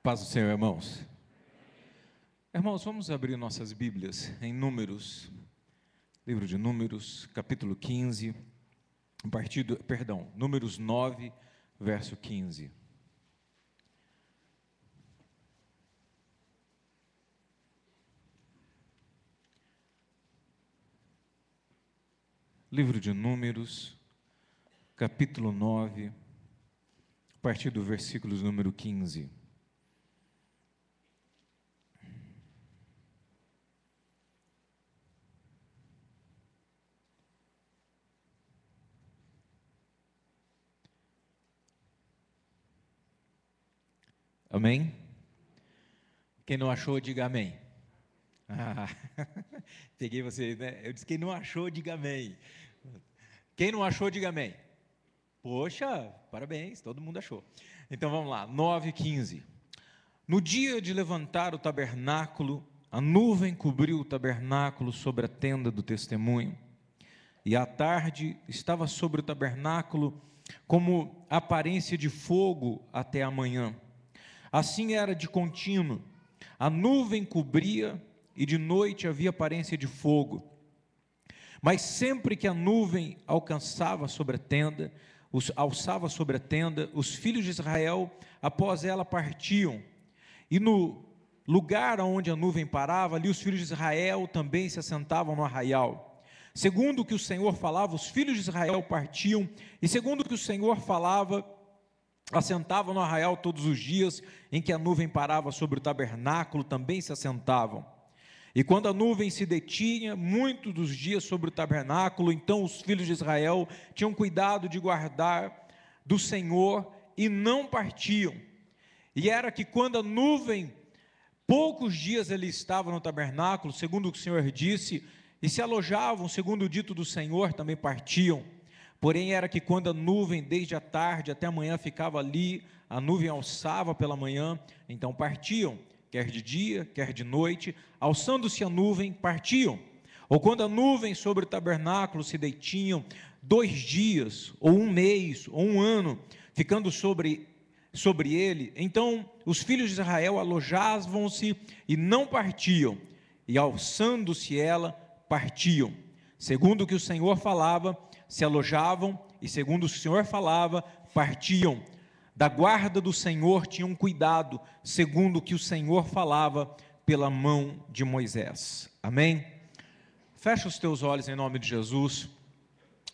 Paz do Senhor, irmãos. Irmãos, vamos abrir nossas Bíblias em Números, livro de Números, capítulo 15, Números 9, verso 15. Livro de Números, capítulo 9, a partir do versículo número 15. Amém? Quem não achou, diga amém. Peguei você, né? Eu disse, quem não achou, diga amém. Quem não achou, diga amém. Poxa, parabéns, todo mundo achou. Então vamos lá, 9:15. No dia de levantar o tabernáculo, a nuvem cobriu o tabernáculo sobre a tenda do testemunho, e à tarde estava sobre o tabernáculo como aparência de fogo até a manhã. Assim era de contínuo, a nuvem cobria e de noite havia aparência de fogo. Mas sempre que a nuvem alçava sobre a tenda, os filhos de Israel, após ela, partiam. E no lugar onde a nuvem parava, ali os filhos de Israel também se assentavam no arraial. Segundo o que o Senhor falava, os filhos de Israel partiam, e segundo o que o Senhor falava, assentavam no arraial todos os dias em que a nuvem parava sobre o tabernáculo, também se assentavam. E quando a nuvem se detinha muitos dos dias sobre o tabernáculo, então os filhos de Israel tinham cuidado de guardar do Senhor e não partiam. E era que quando a nuvem, poucos dias ele estava no tabernáculo, segundo o que o Senhor disse, e se alojavam, segundo o dito do Senhor, também partiam. Porém era que quando a nuvem desde a tarde até a manhã ficava ali, a nuvem alçava pela manhã, então partiam, quer de dia, quer de noite, alçando-se a nuvem, partiam. Ou quando a nuvem sobre o tabernáculo se detinham 2 dias, ou 1 mês, ou 1 ano, ficando sobre ele, então os filhos de Israel alojavam-se e não partiam, e alçando-se ela, partiam. Segundo o que o Senhor falava, se alojavam, e segundo o Senhor falava, partiam. Da guarda do Senhor tinham cuidado, segundo o que o Senhor falava pela mão de Moisés. Amém? Fecha os teus olhos em nome de Jesus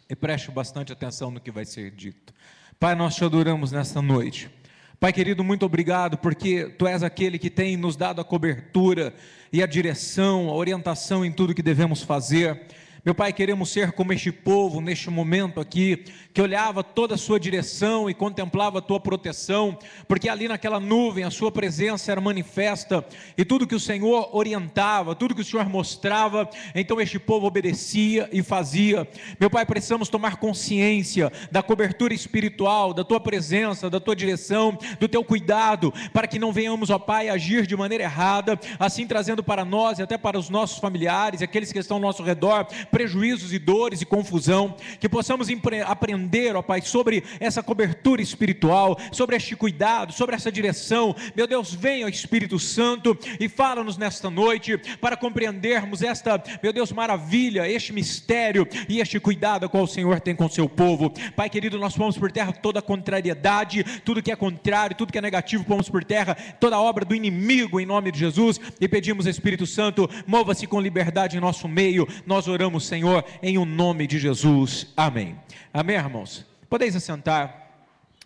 e preste bastante atenção no que vai ser dito. Pai, nós te adoramos nesta noite. Pai querido, muito obrigado, porque Tu és aquele que tem nos dado a cobertura e a direção, a orientação em tudo que devemos fazer. Meu Pai, queremos ser como este povo neste momento aqui, que olhava toda a sua direção e contemplava a Tua proteção, porque ali naquela nuvem a Sua presença era manifesta, e tudo que o Senhor orientava, tudo que o Senhor mostrava, então este povo obedecia e fazia. Meu Pai, precisamos tomar consciência da cobertura espiritual, da Tua presença, da Tua direção, do Teu cuidado, para que não venhamos, ó Pai, agir de maneira errada, assim trazendo para nós e até para os nossos familiares, aqueles que estão ao nosso redor, prejuízos e dores e confusão, que possamos aprender, ó Pai, sobre essa cobertura espiritual, sobre este cuidado, sobre essa direção. Meu Deus, venha o Espírito Santo e fala-nos nesta noite, para compreendermos esta, meu Deus, maravilha, este mistério e este cuidado qual o Senhor tem com o seu povo. Pai querido, nós pomos por terra toda a contrariedade, tudo que é contrário, tudo que é negativo, pomos por terra toda a obra do inimigo em nome de Jesus, e pedimos, Espírito Santo, mova-se com liberdade em nosso meio. Nós oramos, Senhor, em o nome de Jesus, amém. Amém, irmãos? Podeis assentar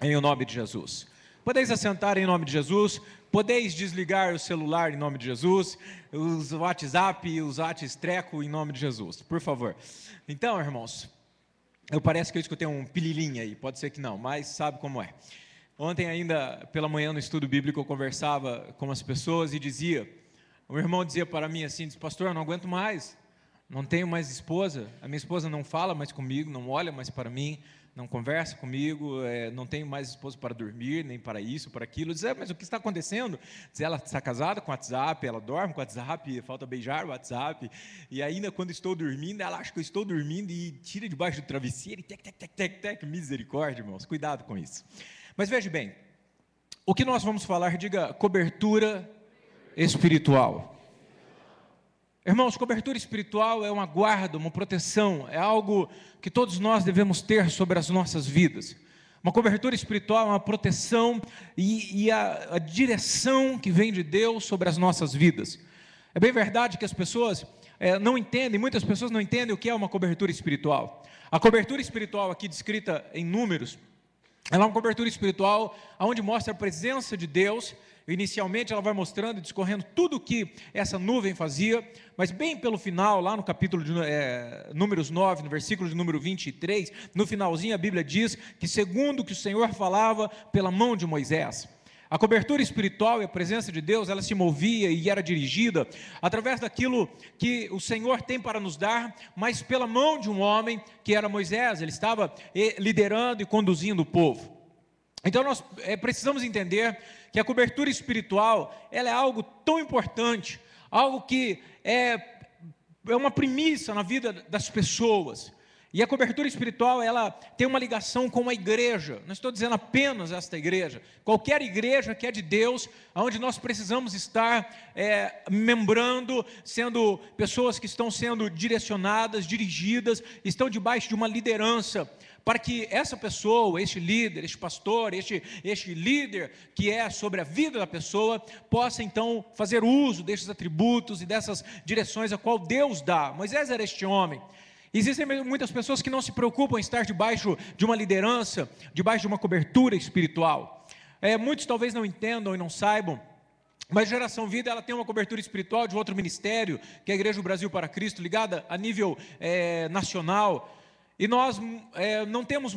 em o nome de Jesus. Podeis assentar em nome de Jesus. Podeis desligar o celular em nome de Jesus, os WhatsApp, os treco em nome de Jesus, por favor. Então, irmãos, parece que eu escutei um pililinho aí, pode ser que não, mas sabe como é. Ontem ainda, pela manhã no estudo bíblico, eu conversava com as pessoas e o irmão dizia para mim assim, pastor, eu não aguento mais, não tenho mais esposa, a minha esposa não fala mais comigo, não olha mais para mim, não conversa comigo, não tenho mais esposa para dormir, nem para isso, para aquilo. Diz, mas o que está acontecendo? Diz, ela está casada com o WhatsApp, ela dorme com o WhatsApp, falta beijar o WhatsApp, e ainda quando estou dormindo, ela acha que eu estou dormindo e tira debaixo do travesseiro, e tec, misericórdia, irmãos, cuidado com isso. Mas veja bem, O que nós vamos falar? Diga, cobertura espiritual. Irmãos, cobertura espiritual é uma guarda, uma proteção, é algo que todos nós devemos ter sobre as nossas vidas. Uma cobertura espiritual é uma proteção e a direção que vem de Deus sobre as nossas vidas. É bem verdade que as pessoas não entendem, muitas pessoas não entendem o que é uma cobertura espiritual. A cobertura espiritual aqui descrita em Números, ela é uma cobertura espiritual onde mostra a presença de Deus. Inicialmente ela vai mostrando e discorrendo tudo o que essa nuvem fazia, mas bem pelo final, lá no capítulo de Números 9, no versículo de número 23, no finalzinho a Bíblia diz que segundo o que o Senhor falava pela mão de Moisés. A cobertura espiritual e a presença de Deus, ela se movia e era dirigida através daquilo que o Senhor tem para nos dar, mas pela mão de um homem que era Moisés. Ele estava liderando e conduzindo o povo. Então nós precisamos entender que a cobertura espiritual, ela é algo tão importante, algo que é uma premissa na vida das pessoas. E a cobertura espiritual, ela tem uma ligação com a igreja. Não estou dizendo apenas esta igreja. Qualquer igreja que é de Deus, onde nós precisamos estar membrando, sendo pessoas que estão sendo direcionadas, dirigidas, estão debaixo de uma liderança, para que essa pessoa, este líder, este pastor, este líder que é sobre a vida da pessoa, possa então fazer uso destes atributos e dessas direções a qual Deus dá. Moisés era este homem. Existem muitas pessoas que não se preocupam em estar debaixo de uma liderança, debaixo de uma cobertura espiritual. Muitos talvez não entendam e não saibam, mas a Geração Vida, ela tem uma cobertura espiritual de outro ministério, que é a Igreja do Brasil para Cristo, ligada a nível nacional. E nós não temos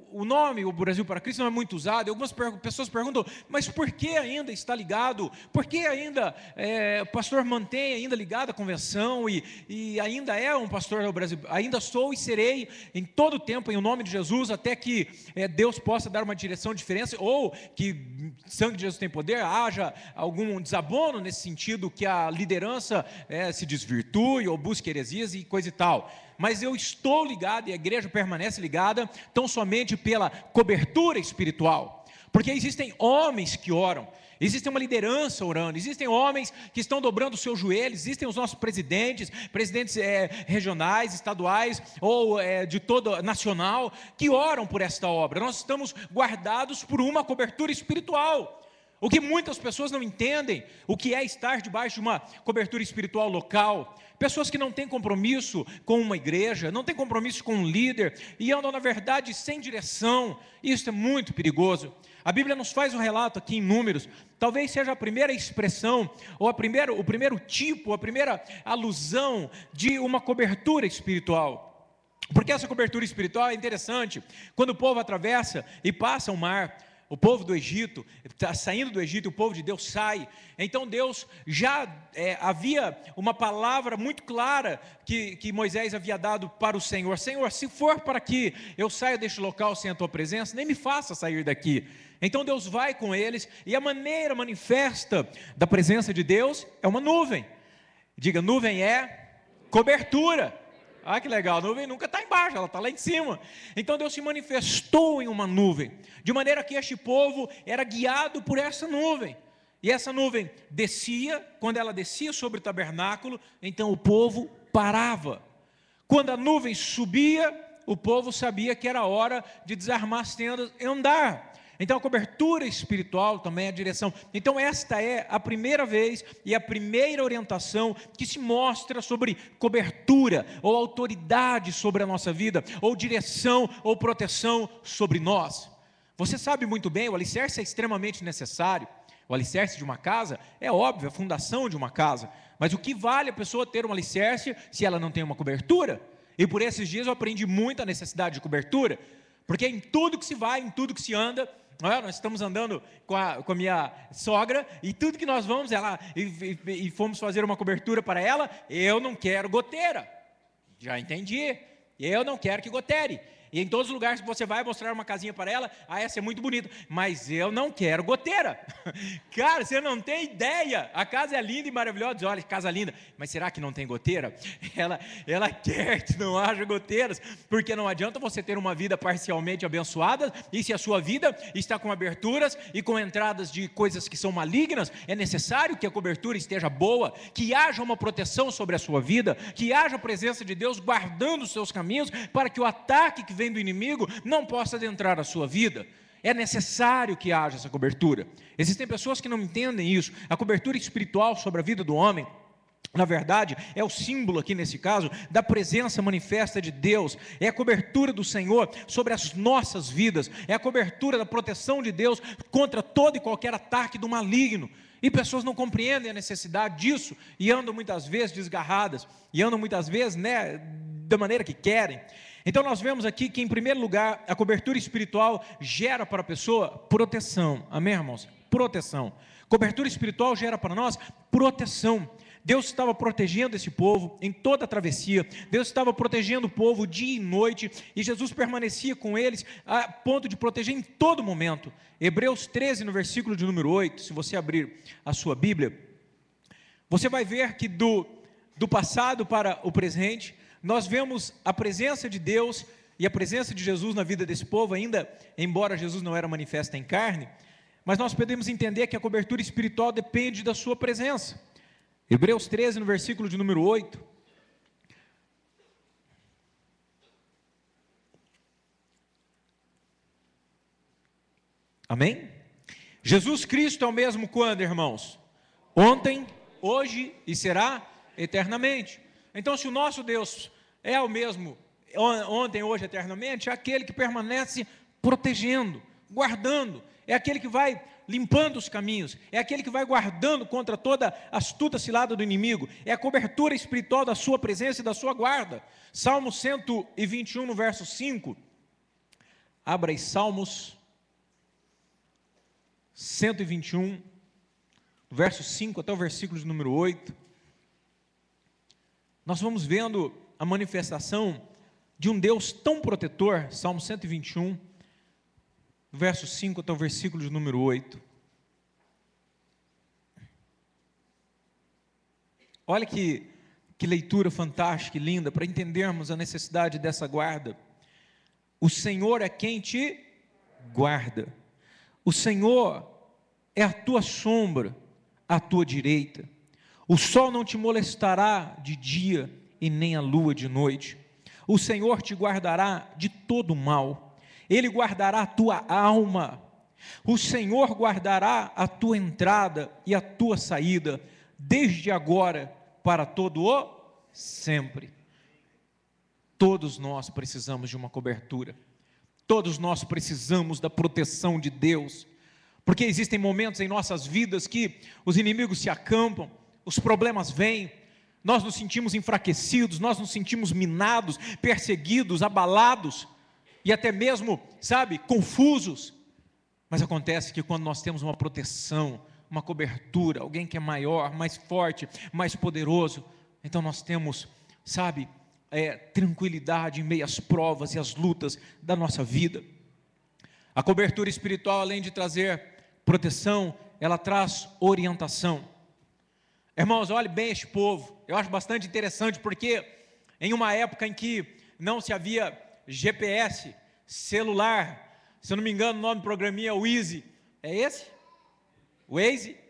o nome, o Brasil para Cristo, não é muito usado. E algumas pessoas perguntam, mas por que ainda está ligado? Por que ainda o pastor mantém ainda ligado à convenção e ainda é um pastor do Brasil? Ainda sou e serei em todo o tempo, em nome de Jesus, até que Deus possa dar uma direção diferente, ou que sangue de Jesus tem poder, haja algum desabono nesse sentido, que a liderança se desvirtue ou busque heresias e coisa e tal. Mas eu estou ligado e a igreja permanece ligada tão somente pela cobertura espiritual, porque existem homens que oram, existe uma liderança orando, existem homens que estão dobrando os seus joelhos, existem os nossos presidentes regionais, estaduais ou de todo nacional, que oram por esta obra. Nós estamos guardados por uma cobertura espiritual. O que muitas pessoas não entendem, o que é estar debaixo de uma cobertura espiritual local. Pessoas que não têm compromisso com uma igreja, não têm compromisso com um líder, e andam, na verdade, sem direção. Isso é muito perigoso. A Bíblia nos faz um relato aqui em Números, talvez seja a primeira expressão, ou o primeiro tipo, a primeira alusão de uma cobertura espiritual. Porque essa cobertura espiritual é interessante. Quando o povo atravessa e passa o mar, o povo do Egito, está saindo do Egito, o povo de Deus sai. Então Deus já havia uma palavra muito clara que Moisés havia dado para o Senhor. Senhor, se for para que eu saia deste local sem a tua presença, nem me faça sair daqui. Então Deus vai com eles, e a maneira manifesta da presença de Deus é uma nuvem. Diga, nuvem é cobertura. Ah, que legal, a nuvem nunca está embaixo, ela está lá em cima. Então Deus se manifestou em uma nuvem, de maneira que este povo era guiado por essa nuvem. E essa nuvem descia, quando ela descia sobre o tabernáculo, então o povo parava. Quando a nuvem subia, o povo sabia que era hora de desarmar as tendas e andar. Então a cobertura espiritual também é a direção. Então esta é a primeira vez e a primeira orientação que se mostra sobre cobertura, ou autoridade sobre a nossa vida, ou direção, ou proteção sobre nós. Você sabe muito bem, o alicerce é extremamente necessário. O alicerce de uma casa é óbvio, a fundação de uma casa. Mas o que vale a pessoa ter um alicerce se ela não tem uma cobertura? E por esses dias eu aprendi muito a necessidade de cobertura, porque em tudo que se vai, em tudo que se anda, nós estamos andando com a minha sogra, e tudo que nós vamos, e fomos fazer uma cobertura para ela, eu não quero goteira, já entendi, eu não quero que gotere, E em todos os lugares que você vai mostrar uma casinha para ela, essa é muito bonita, mas eu não quero goteira. Cara, você não tem ideia, a casa é linda e maravilhosa, diz, olha, casa linda, mas será que não tem goteira? Ela quer que não haja goteiras, porque não adianta você ter uma vida parcialmente abençoada, e se a sua vida está com aberturas e com entradas de coisas que são malignas, é necessário que a cobertura esteja boa, que haja uma proteção sobre a sua vida, que haja a presença de Deus guardando os seus caminhos, para que o ataque que vem do inimigo não possa adentrar a sua vida. É necessário que haja essa cobertura. Existem pessoas que não entendem isso. A cobertura espiritual sobre a vida do homem, na verdade, é o símbolo aqui nesse caso, da presença manifesta de Deus, é a cobertura do Senhor sobre as nossas vidas, é a cobertura da proteção de Deus contra todo e qualquer ataque do maligno. E pessoas não compreendem a necessidade disso, e andam muitas vezes desgarradas, e andam muitas vezes, da maneira que querem. Então nós vemos aqui que, em primeiro lugar, a cobertura espiritual gera para a pessoa proteção, amém, irmãos? Proteção. Cobertura espiritual gera para nós proteção. Deus estava protegendo esse povo em toda a travessia, Deus estava protegendo o povo dia e noite, e Jesus permanecia com eles a ponto de proteger em todo momento. Hebreus 13, no versículo de número 8, se você abrir a sua Bíblia, você vai ver que do passado para o presente, nós vemos a presença de Deus e a presença de Jesus na vida desse povo, ainda embora Jesus não era manifesta em carne, mas nós podemos entender que a cobertura espiritual depende da sua presença. Hebreus 13, no versículo de número 8. Amém? Jesus Cristo é o mesmo quando, irmãos? Ontem, hoje e será eternamente. Então, se o nosso Deus é o mesmo ontem, hoje, eternamente, é aquele que permanece protegendo, guardando, é aquele que vai limpando os caminhos, é aquele que vai guardando contra toda astuta cilada do inimigo, é a cobertura espiritual da sua presença e da sua guarda. Salmo 121, no verso 5, abra aí Salmos 121, verso 5 até o versículo de número 8, nós vamos vendo a manifestação de um Deus tão protetor. Salmo 121, verso 5 até o versículo de número 8. Olha que leitura fantástica e linda, para entendermos a necessidade dessa guarda. O Senhor é quem te guarda. O Senhor é a tua sombra à tua direita. O sol não te molestará de dia e nem a lua de noite. O Senhor te guardará de todo mal. Ele guardará a tua alma. O Senhor guardará a tua entrada e a tua saída, desde agora para todo o sempre. Todos nós precisamos de uma cobertura. Todos nós precisamos da proteção de Deus. Porque existem momentos em nossas vidas que os inimigos se acampam, os problemas vêm, nós nos sentimos enfraquecidos, nós nos sentimos minados, perseguidos, abalados, e até mesmo, confusos. Mas acontece que quando nós temos uma proteção, uma cobertura, alguém que é maior, mais forte, mais poderoso, então nós temos, tranquilidade em meio às provas e às lutas da nossa vida. A cobertura espiritual, além de trazer proteção, ela traz orientação. Irmãos, olhe bem este povo, eu acho bastante interessante, porque em uma época em que não se havia GPS, celular, se eu não me engano o nome do programinha é o Waze, é esse? Waze?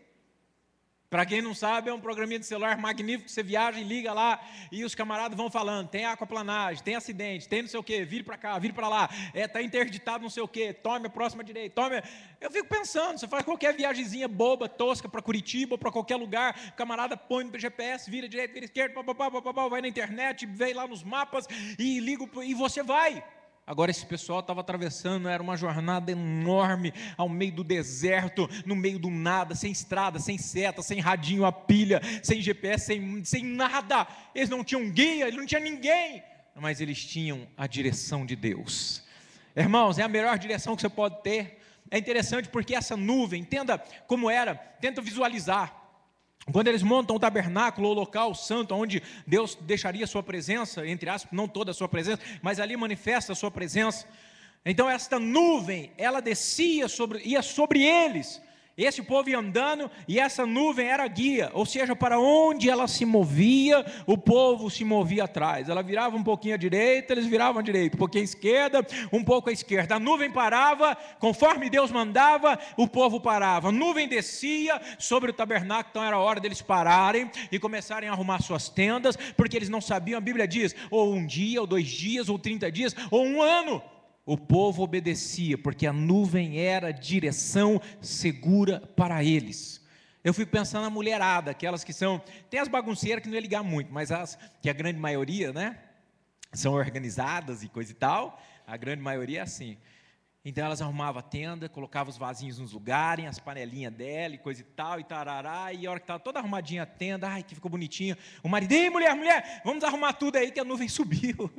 Para quem não sabe, é um programinha de celular magnífico, você viaja e liga lá, e os camaradas vão falando, tem aquaplanagem, tem acidente, tem não sei o que, vire para cá, vire para lá, está interditado não sei o que, tome a próxima direita, tome... Eu fico pensando, você faz qualquer viagemzinha boba, tosca, para Curitiba, ou para qualquer lugar, o camarada põe no GPS, vira direita, vira esquerda, vai na internet, vem lá nos mapas, e liga, e você vai. Agora esse pessoal estava atravessando, era uma jornada enorme, ao meio do deserto, no meio do nada, sem estrada, sem seta, sem radinho a pilha, sem GPS, sem nada. Eles não tinham guia, eles não tinham ninguém, mas eles tinham a direção de Deus. Irmãos, é a melhor direção que você pode ter. É interessante porque essa nuvem, entenda como era, tenta visualizar. Quando eles montam o tabernáculo, o local santo, onde Deus deixaria a sua presença, entre aspas, não toda a sua presença, mas ali manifesta a sua presença. Então esta nuvem, ela descia ia sobre eles. Esse povo ia andando e essa nuvem era a guia, ou seja, para onde ela se movia, o povo se movia atrás. Ela virava um pouquinho à direita, eles viravam à direita, um pouquinho à esquerda, um pouco à esquerda. A nuvem parava, conforme Deus mandava, o povo parava. A nuvem descia sobre o tabernáculo, então era hora deles pararem e começarem a arrumar suas tendas, porque eles não sabiam, a Bíblia diz, ou um dia, ou 2 dias, ou 30 dias, ou um ano. O povo obedecia, porque a nuvem era direção segura para eles. Eu fico pensando na mulherada, aquelas que são, tem as bagunceiras que não ia ligar muito, mas que a grande maioria, né, são organizadas e coisa e tal, a grande maioria é assim. Então elas arrumavam a tenda, colocavam os vasinhos nos lugares, as panelinhas dela e coisa e tal, e tarará, e a hora que estava toda arrumadinha a tenda, ai, que ficou bonitinho, o marido, ei, mulher, vamos arrumar tudo aí que a nuvem subiu.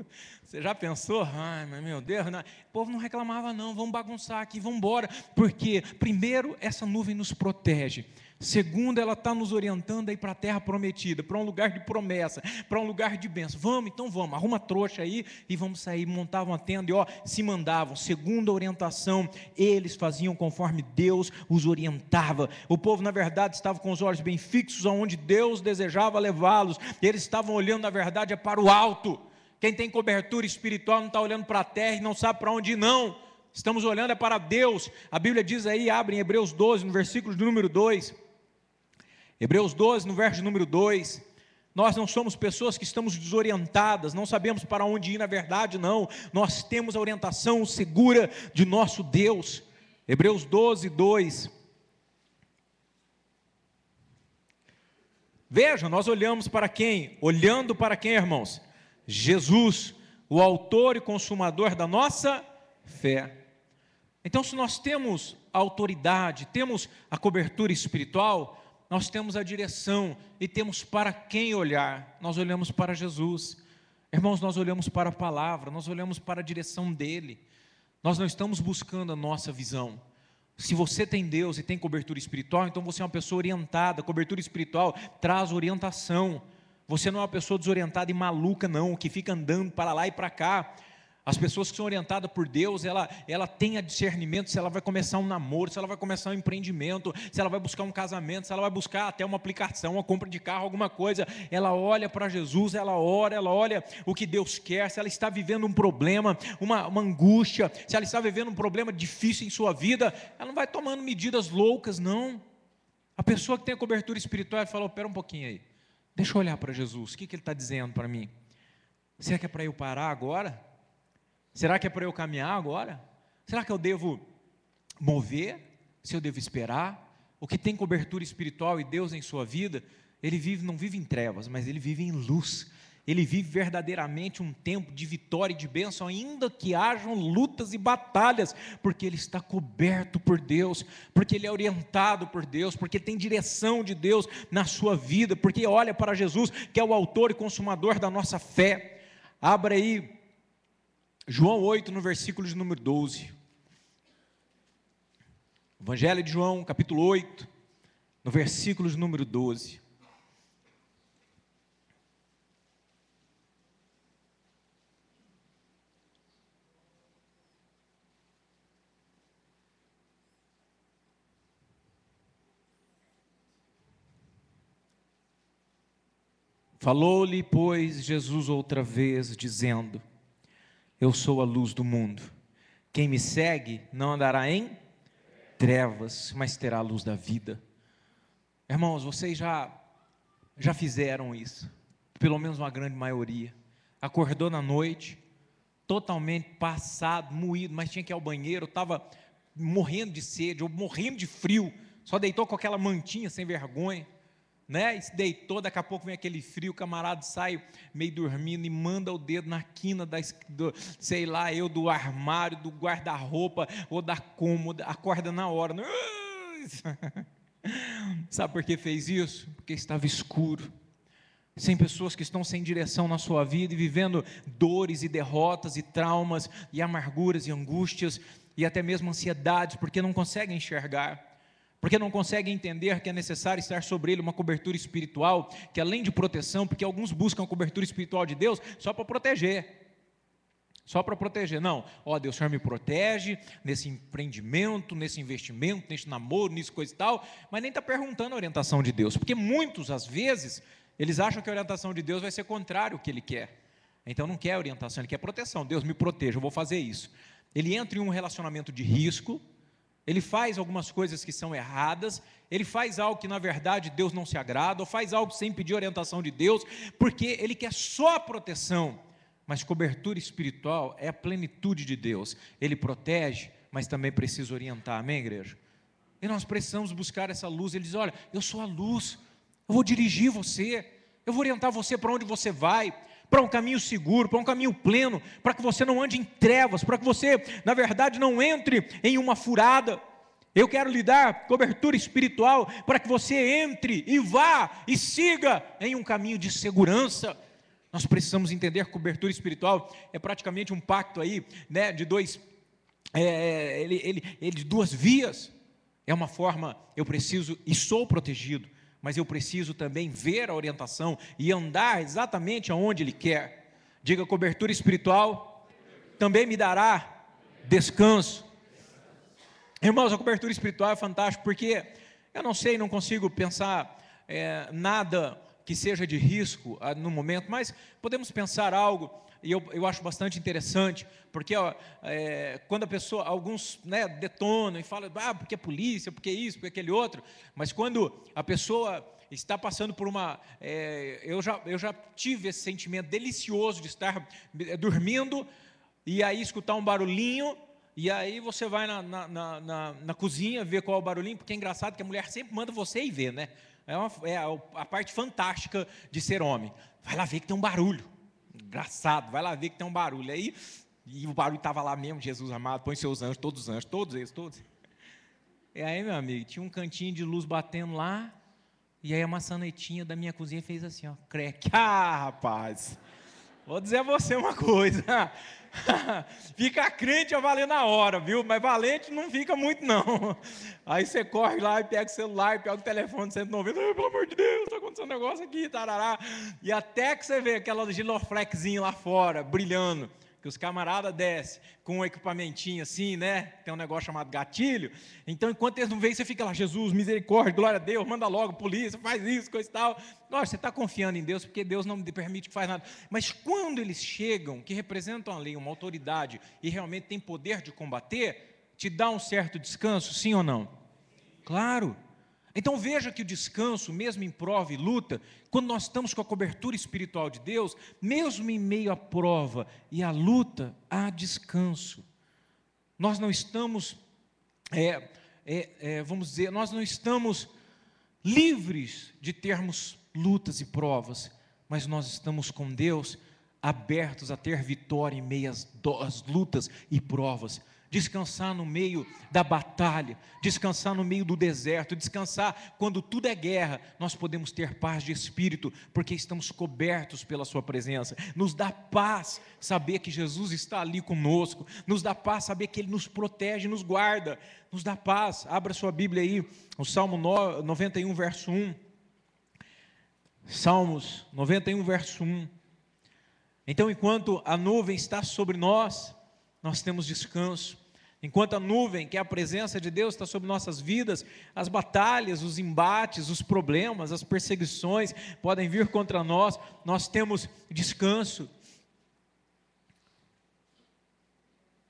Você já pensou? Ai, meu Deus, não. O povo não reclamava não, vamos bagunçar aqui, vamos embora, porque primeiro, essa nuvem nos protege. Segundo, ela está nos orientando aí para a terra prometida, para um lugar de promessa, para um lugar de bênção. Então vamos, arruma trouxa aí e vamos sair. Montavam a tenda e se mandavam. Segundo a orientação, eles faziam conforme Deus os orientava. O povo, na verdade, estava com os olhos bem fixos aonde Deus desejava levá-los. Eles estavam olhando, na verdade, para o alto. Quem tem cobertura espiritual não está olhando para a terra e não sabe para onde ir, não. Estamos olhando para Deus. A Bíblia diz aí, abre em Hebreus 12, no versículo de número 2. Hebreus 12, no verso número 2, nós não somos pessoas que estamos desorientadas, não sabemos para onde ir na verdade, não, nós temos a orientação segura de nosso Deus. Hebreus 12, 2, veja, nós olhamos para quem? Olhando para quem, irmãos? Jesus, o autor e consumador da nossa fé. Então, se nós temos a autoridade, temos a cobertura espiritual, nós temos a direção e temos para quem olhar. Nós olhamos para Jesus. Irmãos, nós olhamos para a palavra, nós olhamos para a direção dele. Nós não estamos buscando a nossa visão. Se você tem Deus e tem cobertura espiritual, então você é uma pessoa orientada. Cobertura espiritual traz orientação. Você não é uma pessoa desorientada e maluca, não, que fica andando para lá e para cá. As pessoas que são orientadas por Deus, ela tem a discernimento se ela vai começar um namoro, se ela vai começar um empreendimento, se ela vai buscar um casamento, se ela vai buscar até uma aplicação, uma compra de carro, alguma coisa. Ela olha para Jesus, ela olha o que Deus quer, se ela está vivendo um problema, uma angústia, se ela está vivendo um problema difícil em sua vida, ela não vai tomando medidas loucas, não. A pessoa que tem a cobertura espiritual, ela fala, espera um pouquinho aí, deixa eu olhar para Jesus, o que ele está dizendo para mim? Será que é para eu parar agora? Será que é para eu caminhar agora? Será que eu devo mover? Se eu devo esperar? O que tem cobertura espiritual e Deus em sua vida, ele não vive em trevas, mas ele vive em luz. Ele vive verdadeiramente um tempo de vitória e de bênção, ainda que hajam lutas e batalhas, porque ele está coberto por Deus, porque ele é orientado por Deus, porque tem direção de Deus na sua vida, porque olha para Jesus, que é o autor e consumador da nossa fé. Abra aí João 8, no versículo de número 12. Evangelho de João, capítulo 8, no versículo de número 12. Falou-lhe, pois, Jesus outra vez, dizendo: eu sou a luz do mundo. Quem me segue não andará em trevas, mas terá a luz da vida. Irmãos, vocês já fizeram isso, pelo menos uma grande maioria. Acordou na noite, totalmente passado, moído, mas tinha que ir ao banheiro, estava morrendo de sede, ou morrendo de frio, só deitou com aquela mantinha sem vergonha, né? E se deitou, daqui a pouco vem aquele frio, o camarada sai meio dormindo e manda o dedo na quina do armário, do guarda-roupa ou da cômoda, acorda na hora. Sabe por que fez isso? Porque estava escuro. Sem pessoas que estão sem direção na sua vida e vivendo dores e derrotas e traumas e amarguras e angústias e até mesmo ansiedades, porque não conseguem enxergar. porque não conseguem entender que é necessário estar sobre ele uma cobertura espiritual, que além de proteção, porque alguns buscam a cobertura espiritual de Deus só para proteger. Só para proteger, não, ó Deus, o Senhor me protege nesse empreendimento, nesse investimento, nesse namoro, nisso coisa e tal, mas nem está perguntando a orientação de Deus, porque muitos, às vezes, eles acham que a orientação de Deus vai ser contrário ao que ele quer, então não quer orientação, ele quer proteção. Deus me proteja, eu vou fazer isso. Ele entra em um relacionamento de risco, ele faz algumas coisas que são erradas, ele faz algo que na verdade Deus não se agrada, ou faz algo sem pedir orientação de Deus, porque ele quer só a proteção. Mas cobertura espiritual é a plenitude de Deus. Ele protege, mas também precisa orientar. Amém, igreja? E nós precisamos buscar essa luz. Ele diz, olha, eu sou a luz, eu vou dirigir você, eu vou orientar você para onde você vai, para um caminho seguro, para um caminho pleno, para que você não ande em trevas, para que você, na verdade, não entre em uma furada. Eu quero lhe dar cobertura espiritual para que você entre e vá e siga em um caminho de segurança. Nós precisamos entender que cobertura espiritual é praticamente um pacto aí, né, de de duas vias. É uma forma, eu preciso e sou protegido, mas eu preciso também ver a orientação e andar exatamente aonde Ele quer. Diga, cobertura espiritual também me dará descanso. Irmãos, a cobertura espiritual é fantástica, porque eu não sei, não consigo pensar nada que seja de risco no momento, mas podemos pensar algo, e eu acho bastante interessante, porque quando a pessoa, alguns detonam e falam, porque é polícia, porque isso, porque aquele outro, mas quando a pessoa está passando por eu já tive esse sentimento delicioso de estar dormindo, e aí escutar um barulhinho, e aí você vai na cozinha ver qual é o barulhinho, porque é engraçado que a mulher sempre manda você ir ver, né? É a parte fantástica de ser homem. Vai lá ver que tem um barulho. Engraçado, vai lá ver que tem um barulho. Aí, e o barulho estava lá mesmo, Jesus amado, põe seus anjos, todos eles. E aí, meu amigo, tinha um cantinho de luz batendo lá, e aí a maçanetinha da minha cozinha fez assim, ó, creque. Rapaz, vou dizer a você uma coisa. Fica crente a valer na hora, viu? Mas valente não fica muito, não. Aí você corre lá e pega o celular, pega o telefone 190, pelo amor de Deus, está acontecendo um negócio aqui, tarará. E até que você vê aquela giloflexinha lá fora, brilhando, que os camaradas descem com um equipamentinho assim, né? Tem um negócio chamado gatilho. Então, enquanto eles não veem, você fica lá, Jesus, misericórdia, glória a Deus, manda logo, polícia, faz isso, coisa e tal. Nossa, você está confiando em Deus, porque Deus não permite que faz nada. Mas quando eles chegam, que representam a lei, uma autoridade, e realmente tem poder de combater, te dá um certo descanso, sim ou não? Claro. Então veja que o descanso, mesmo em prova e luta, quando nós estamos com a cobertura espiritual de Deus, mesmo em meio à prova e à luta, há descanso. Nós não estamos, vamos dizer, nós não estamos livres de termos lutas e provas, mas nós estamos com Deus abertos a ter vitória em meio às lutas e provas. Descansar no meio da batalha, descansar no meio do deserto, descansar quando tudo é guerra, nós podemos ter paz de espírito, porque estamos cobertos pela sua presença. Nos dá paz saber que Jesus está ali conosco, nos dá paz saber que Ele nos protege, nos guarda, nos dá paz. Abra sua Bíblia aí, o Salmo 91, verso 1. Salmos 91, verso 1. Então, enquanto a nuvem está sobre nós, nós temos descanso. Enquanto a nuvem, que é a presença de Deus, está sobre nossas vidas, as batalhas, os embates, os problemas, as perseguições podem vir contra nós, nós temos descanso.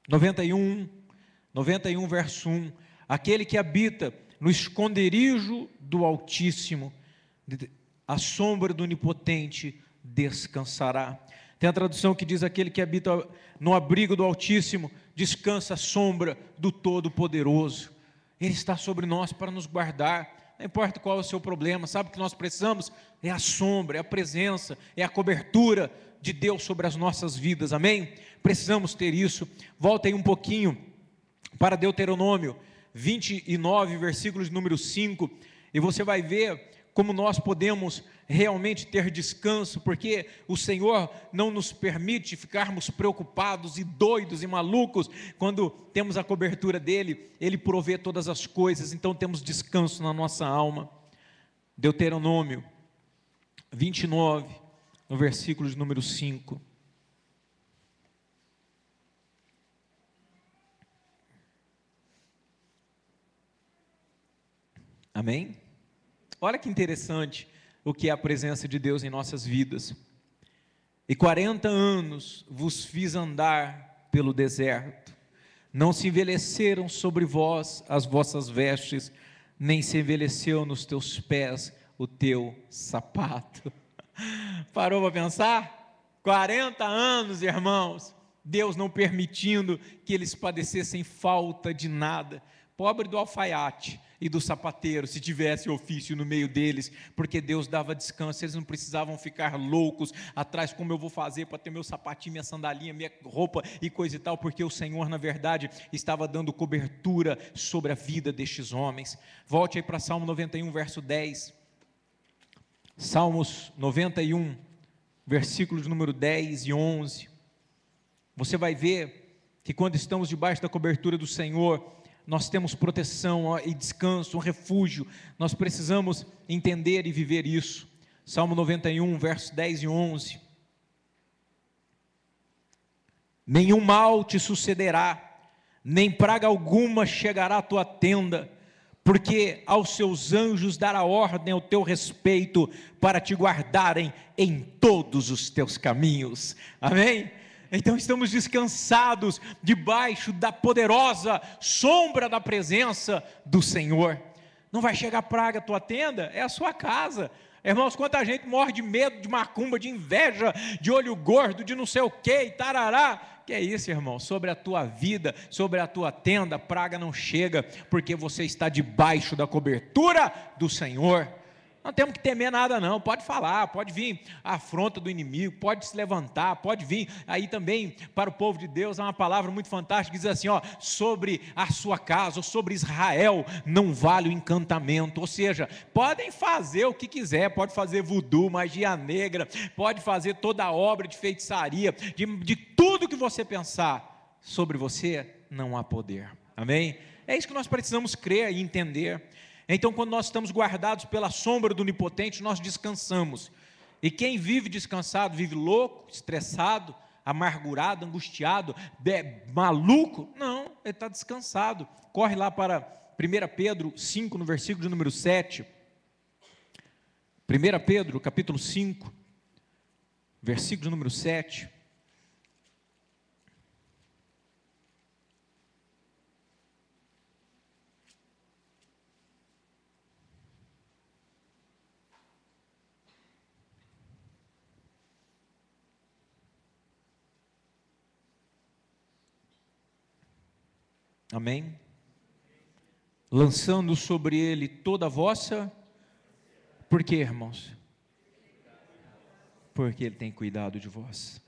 91 verso 1, aquele que habita no esconderijo do Altíssimo, à sombra do Onipotente descansará. Tem a tradução que diz, aquele que habita no abrigo do Altíssimo, descansa à sombra do Todo-Poderoso. Ele está sobre nós para nos guardar, não importa qual é o seu problema, sabe o que nós precisamos? É a sombra, é a presença, é a cobertura de Deus sobre as nossas vidas, amém? Precisamos ter isso. Volta aí um pouquinho para Deuteronômio 29, versículos número 5, e você vai ver como nós podemos realmente ter descanso, porque o Senhor não nos permite ficarmos preocupados e doidos e malucos, quando temos a cobertura dEle, Ele provê todas as coisas, então temos descanso na nossa alma. Deuteronômio 29, no versículo de número 5. Amém? Olha que interessante o que é a presença de Deus em nossas vidas. E 40 anos vos fiz andar pelo deserto, não se envelheceram sobre vós as vossas vestes, nem se envelheceu nos teus pés o teu sapato. Parou para pensar? 40 anos, irmãos, Deus não permitindo que eles padecessem falta de nada. Pobre do alfaiate e do sapateiro, se tivesse ofício no meio deles, porque Deus dava descanso, eles não precisavam ficar loucos atrás, como eu vou fazer para ter meu sapatinho, minha sandalinha, minha roupa e coisa e tal, porque o Senhor, na verdade, estava dando cobertura sobre a vida destes homens. Volte aí para Salmo 91, verso 10. Salmos 91, versículos número 10 e 11. Você vai ver que quando estamos debaixo da cobertura do Senhor, nós temos proteção e descanso, um refúgio. Nós precisamos entender e viver isso. Salmo 91, versos 10 e 11. Nenhum mal te sucederá, nem praga alguma chegará à tua tenda, porque aos seus anjos dará ordem ao teu respeito, para te guardarem em todos os teus caminhos. Amém? Então estamos descansados debaixo da poderosa sombra da presença do Senhor. Não vai chegar praga à tua tenda, é a sua casa. Irmãos, quanta gente morre de medo, de macumba, de inveja, de olho gordo, de não sei o que, e tarará. Que é isso, irmão? Sobre a tua vida, sobre a tua tenda, praga não chega, porque você está debaixo da cobertura do Senhor. Não temos que temer nada não, pode falar, pode vir a afronta do inimigo, pode se levantar, pode vir aí também para o povo de Deus, há uma palavra muito fantástica, que diz assim, sobre a sua casa, ou sobre Israel, não vale o encantamento, ou seja, podem fazer o que quiser, pode fazer voodoo, magia negra, pode fazer toda a obra de feitiçaria, de tudo que você pensar, sobre você não há poder, amém? É isso que nós precisamos crer e entender. Então, quando nós estamos guardados pela sombra do Onipotente, nós descansamos. E quem vive descansado, vive louco, estressado, amargurado, angustiado, maluco? Não, ele está descansado. Corre lá para 1 Pedro 5, no versículo de número 7. 1 Pedro, capítulo 5, versículo de número 7. Amém? Lançando sobre ele toda a vossa, por quê, irmãos? Porque ele tem cuidado de vós.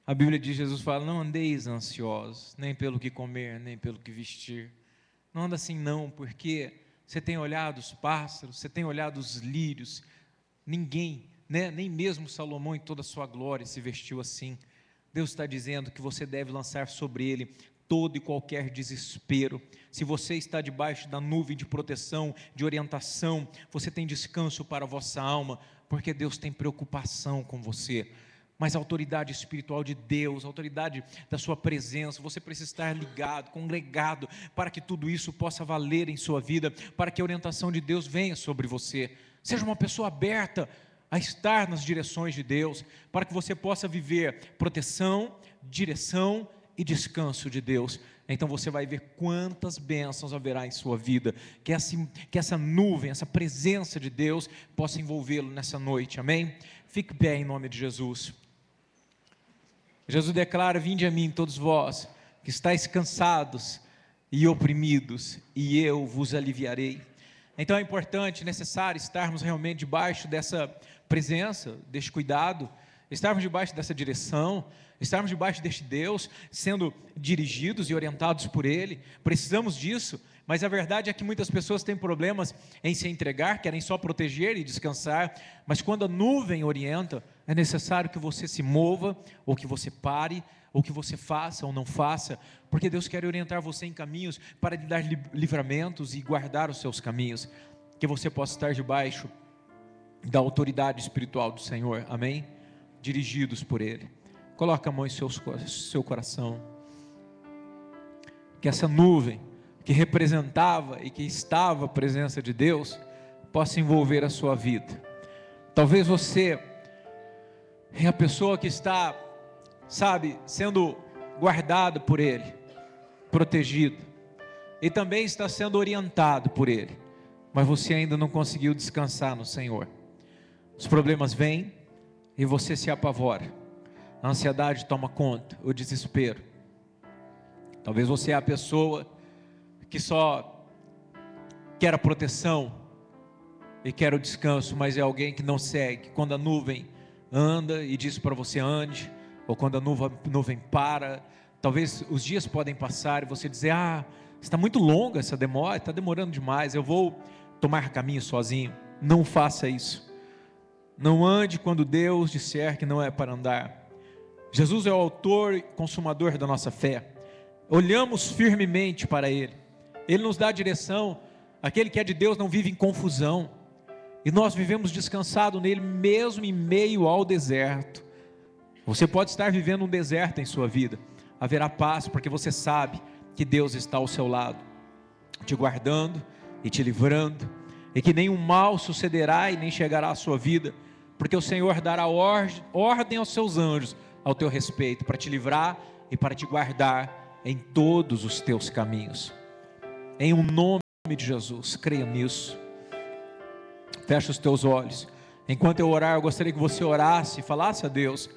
A Bíblia diz, Jesus fala, não andeis ansiosos, nem pelo que comer, nem pelo que vestir. Não anda assim não, porque você tem olhado os pássaros, você tem olhado os lírios, ninguém, nem mesmo Salomão em toda a sua glória se vestiu assim. Deus está dizendo que você deve lançar sobre ele todo e qualquer desespero. Se você está debaixo da nuvem de proteção, de orientação, você tem descanso para a vossa alma, porque Deus tem preocupação com você. Mas a autoridade espiritual de Deus, a autoridade da sua presença, você precisa estar ligado, congregado, para que tudo isso possa valer em sua vida, para que a orientação de Deus venha sobre você. Seja uma pessoa aberta a estar nas direções de Deus, para que você possa viver proteção, direção e descanso de Deus. Então você vai ver quantas bênçãos haverá em sua vida, que essa nuvem, essa presença de Deus possa envolvê-lo nessa noite, amém? Fique bem em nome de Jesus. Jesus declara, vinde a mim todos vós, que estáis cansados e oprimidos, e eu vos aliviarei. Então é importante, necessário estarmos realmente debaixo dessa presença, deste cuidado, estarmos debaixo dessa direção, estarmos debaixo deste Deus, sendo dirigidos e orientados por Ele. Precisamos disso, Mas a verdade é que muitas pessoas têm problemas em se entregar, querem só proteger e descansar, mas quando a nuvem orienta, é necessário que você se mova, ou que você pare, ou que você faça ou não faça, porque Deus quer orientar você em caminhos para lhe dar livramentos e guardar os seus caminhos, que você possa estar debaixo da autoridade espiritual do Senhor, amém? Dirigidos por Ele. Coloca a mão em seu coração, que essa nuvem que representava e que estava a presença de Deus, possa envolver a sua vida. Talvez você é a pessoa que está, sendo guardado por Ele, protegido, e também está sendo orientado por Ele, mas você ainda não conseguiu descansar no Senhor. Os problemas vêm e você se apavora, a ansiedade toma conta, o desespero. Talvez você é a pessoa que só quer a proteção e quer o descanso, mas é alguém que não segue. Quando a nuvem anda e diz para você ande, ou quando a nuvem para, talvez os dias podem passar e você dizer, está muito longa essa demora, está demorando demais, eu vou tomar caminho sozinho. Não faça isso. Não ande quando Deus disser que não é para andar. Jesus é o autor e consumador da nossa fé. Olhamos firmemente para Ele. Ele nos dá a direção. Aquele que é de Deus não vive em confusão, e nós vivemos descansado nele, mesmo em meio ao deserto. Você pode estar vivendo um deserto em sua vida, haverá paz, porque você sabe que Deus está ao seu lado, te guardando e te livrando, e que nenhum mal sucederá e nem chegará à sua vida, porque o Senhor dará ordem aos seus anjos ao teu respeito, para te livrar e para te guardar em todos os teus caminhos. Em um nome de Jesus, creia nisso. Fecha os teus olhos. Enquanto eu orar, eu gostaria que você orasse e falasse a Deus: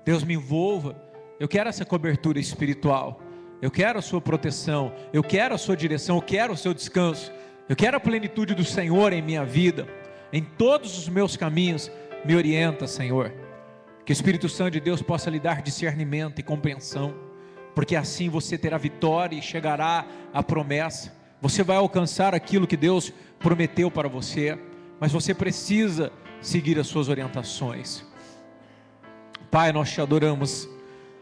Deus, me envolva. Eu quero essa cobertura espiritual, eu quero a sua proteção, eu quero a sua direção, eu quero o seu descanso, eu quero a plenitude do Senhor em minha vida, em todos os meus caminhos. Me orienta, Senhor. Que o Espírito Santo de Deus possa lhe dar discernimento e compreensão, porque assim você terá vitória e chegará à promessa. Você vai alcançar aquilo que Deus prometeu para você, mas você precisa seguir as suas orientações. Pai, nós te adoramos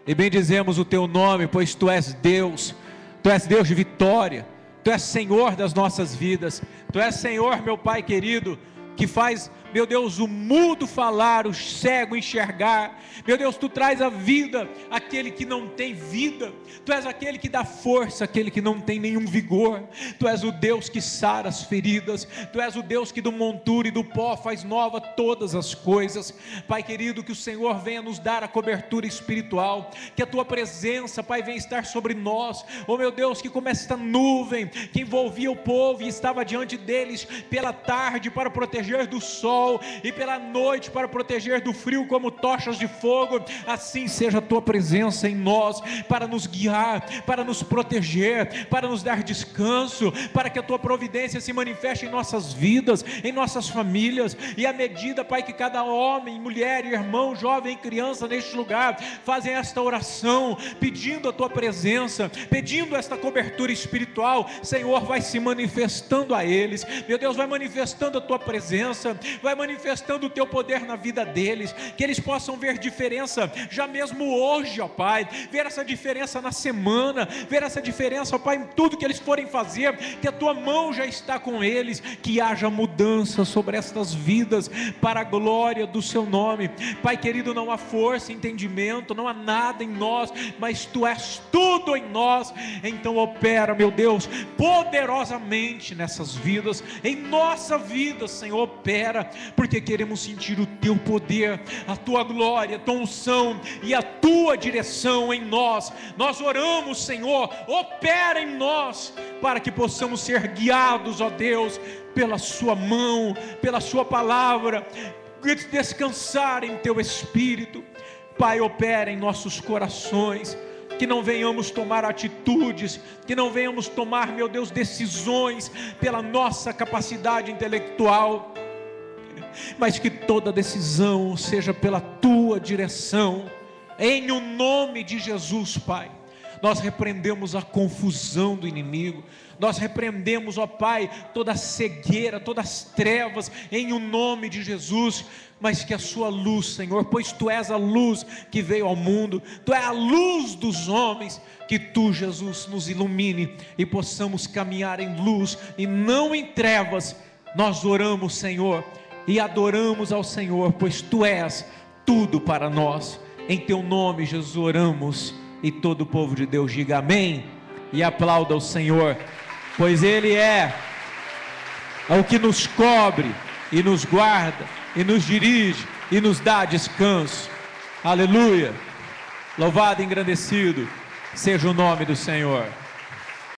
e bendizemos o teu nome, pois tu és Deus de vitória, tu és Senhor das nossas vidas, tu és Senhor, meu Pai querido, que faz, meu Deus, o mudo falar, o cego enxergar. Meu Deus, tu traz a vida àquele que não tem vida, tu és aquele que dá força àquele que não tem nenhum vigor, tu és o Deus que sara as feridas, tu és o Deus que do monturo e do pó faz nova todas as coisas. Pai querido, que o Senhor venha nos dar a cobertura espiritual, que a tua presença, Pai, venha estar sobre nós. Oh meu Deus, que como esta nuvem que envolvia o povo e estava diante deles pela tarde para proteger do sol e pela noite para proteger do frio como tochas de fogo, assim seja a tua presença em nós, para nos guiar, para nos proteger, para nos dar descanso, para que a tua providência se manifeste em nossas vidas, em nossas famílias. E à medida, Pai, que cada homem, mulher, irmão, jovem e criança neste lugar fazem esta oração, pedindo a tua presença, pedindo esta cobertura espiritual, Senhor, vai se manifestando a eles. Meu Deus, vai manifestando a tua presença, vai manifestando o teu poder na vida deles, que eles possam ver diferença já mesmo hoje, ó Pai, ver essa diferença na semana, ver essa diferença, ó Pai, em tudo que eles forem fazer, que a tua mão já está com eles, que haja mudança sobre estas vidas, para a glória do seu nome. Pai querido, não há força, entendimento, não há nada em nós, mas tu és tudo em nós. Então opera, meu Deus, poderosamente nessas vidas, em nossa vida, Senhor, opera, porque queremos sentir o teu poder, a tua glória, a tua unção e a tua direção em nós. Nós oramos, Senhor, opera em nós, para que possamos ser guiados, ó Deus, pela sua mão, pela sua palavra, descansar em teu Espírito. Pai, opera em nossos corações, que não venhamos tomar atitudes, que não venhamos tomar, meu Deus, decisões pela nossa capacidade intelectual, mas que toda decisão seja pela tua direção, em o nome de Jesus, Pai. nós repreendemos a confusão do inimigo, nós repreendemos, ó Pai, toda a cegueira, todas as trevas, em o nome de Jesus, mas que a sua luz, Senhor, pois Tu és a luz que veio ao mundo, Tu és a luz dos homens, que Tu, Jesus, nos ilumine e possamos caminhar em luz e não em trevas. Nós oramos, Senhor, e adoramos ao Senhor, pois Tu és tudo para nós. Em Teu nome, Jesus, oramos, e todo o povo de Deus diga amém, e aplauda o Senhor, pois Ele é o que nos cobre, e nos guarda, e nos dirige, e nos dá descanso. Aleluia, louvado e engrandecido seja o nome do Senhor.